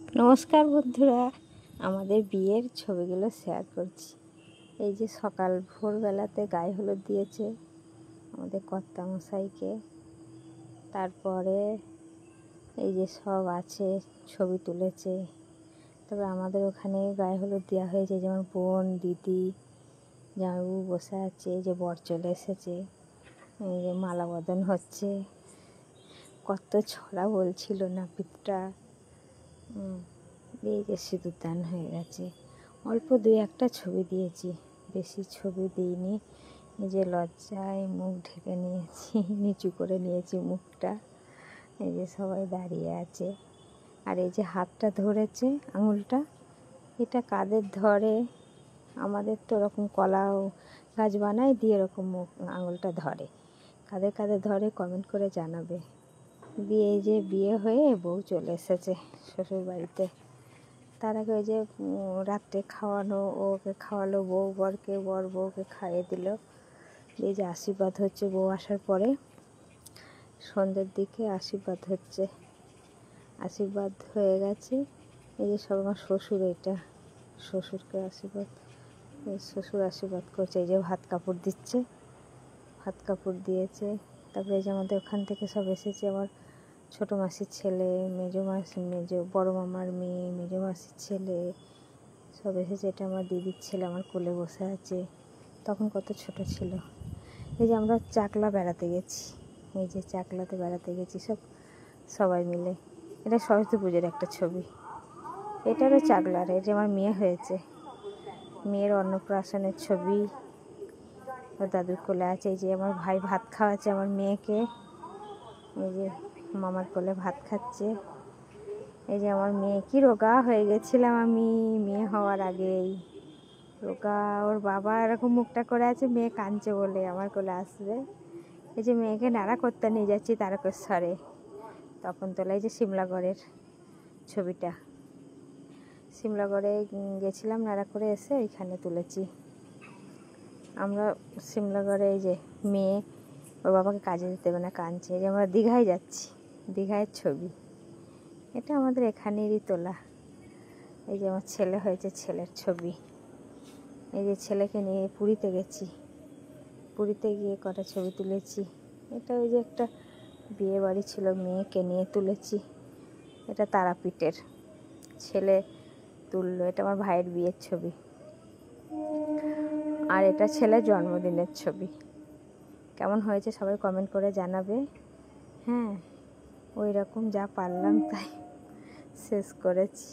নমস্কার বন্ধুরা, আমাদের বিয়ের ছবিগুলো শেয়ার করছি। এই যে সকাল ভোরবেলাতে গায়ে হলুদ দিয়েছে আমাদের কর্তামশাইকে, তারপরে এই যে সব আছে ছবি তুলেছে। তবে আমাদের ওখানে গায়ে হলুদ দেওয়া হয়েছে, যেমন বোন, দিদি, জামাইবাবু বসে আছে, এই যে বর চলে এসেছে, এই যে মালা বদল হচ্ছে, কত ছড়া বলছিল না পিঠটা। এই যে সিঁদুর দান হয়ে গেছে। অল্প দুই একটা ছবি দিয়েছি, বেশি ছবি দিইনি। এই যে লজ্জায় মুখ ঢেকে নিয়েছি, নিচু করে নিয়েছি মুখটা। এই যে সবাই দাঁড়িয়ে আছে, আর এই যে হাতটা ধরেছে আঙুলটা, এটা কাদের ধরে? আমাদের তো ওরকম কলা গাছ বানায় দিয়ে এরকম মুখ আঙুলটা ধরে, কাদের কাদের ধরে কমেন্ট করে জানাবে। দিয়ে এই যে বিয়ে হয়ে বউ চলে এসেছে শ্বশুর বাড়িতে। তার আগে ওই যে রাত্রে খাওয়ানো, ওকে খাওয়ালো বউ বরকে, বর বউকে খাইয়ে দিল। এই যে আশীর্বাদ হচ্ছে বউ আসার পরে, সন্ধ্যের দিকে আশীর্বাদ হচ্ছে। আশীর্বাদ হয়ে গেছে। এই যে সব আমার শ্বশুর, এটা শ্বশুরকে আশীর্বাদ, শ্বশুর আশীর্বাদ করছে। এই যে ভাত কাপড় দিচ্ছে, ভাত কাপড় দিয়েছে। তারপরে এই যে আমাদের ওখান থেকে সব এসেছে, আমার ছোটো মাসির ছেলে, বড় মামার মেয়ে, মেজো মাসির ছেলে সব এসেছে। এটা আমার দিদির ছেলে আমার কোলে বসে আছে, তখন কত ছোট ছিল। এই যে আমরা চাকলা বেড়াতে গেছি, এই যে চাকলাতে বেড়াতে গেছি সবাই মিলে। এটা সরস্বতী পুজোর একটা ছবি, এটারও চাকলার। এই যে আমার মেয়ে হয়েছে, মেয়ের অন্নপ্রাশনের ছবি, ওর দাদুর কোলে আছে। এই যে আমার ভাই ভাত খাওয়াচ্ছে আমার মেয়েকে, এই যে মামার কোলে ভাত খাচ্ছে। এই যে আমার মেয়ে, কি রোগা হয়ে গেছিলাম আমি মেয়ে হওয়ার আগেই, রোগা। ওর বাবা এরকম মুখটা করে আছে, মেয়ে কাঁদছে বলে আমার কোলে আসবে। এই যে মেয়েকে নাড়া করতে নিয়ে যাচ্ছি তারকেশ্বরে, তখন তোলা। এই যে সিমলাগড়ের ছবিটা, সিমলাগড়ে গেছিলাম, নাড়া করে এসে ওইখানে তুলেছি আমরা সিমলাগড়ে। এই যে মেয়ে ওর বাবাকে কাজে দিতে হবে না, কাঁদছে। এই যে আমরা দীঘায় যাচ্ছি, দীঘায় ছবি, এটা আমাদের এখানেরই তোলা। এই যে আমার ছেলে হয়েছে, ছেলের ছবি। এই যে ছেলেকে নিয়ে পুরীতে গেছি, পুরীতে গিয়ে কটা ছবি তুলেছি। এটা ওই যে একটা বিয়ে বাড়ি ছিল, মেয়েকে নিয়ে তুলেছি। এটা তারাপীঠের, ছেলে তুললো। এটা আমার ভাইয়ের বিয়ের ছবি, আর এটা ছেলের জন্মদিনের ছবি। কেমন হয়েছে সবাই কমেন্ট করে জানাবে। হ্যাঁ, ওই রকম যা পারলাম তাই শেষ করেছি।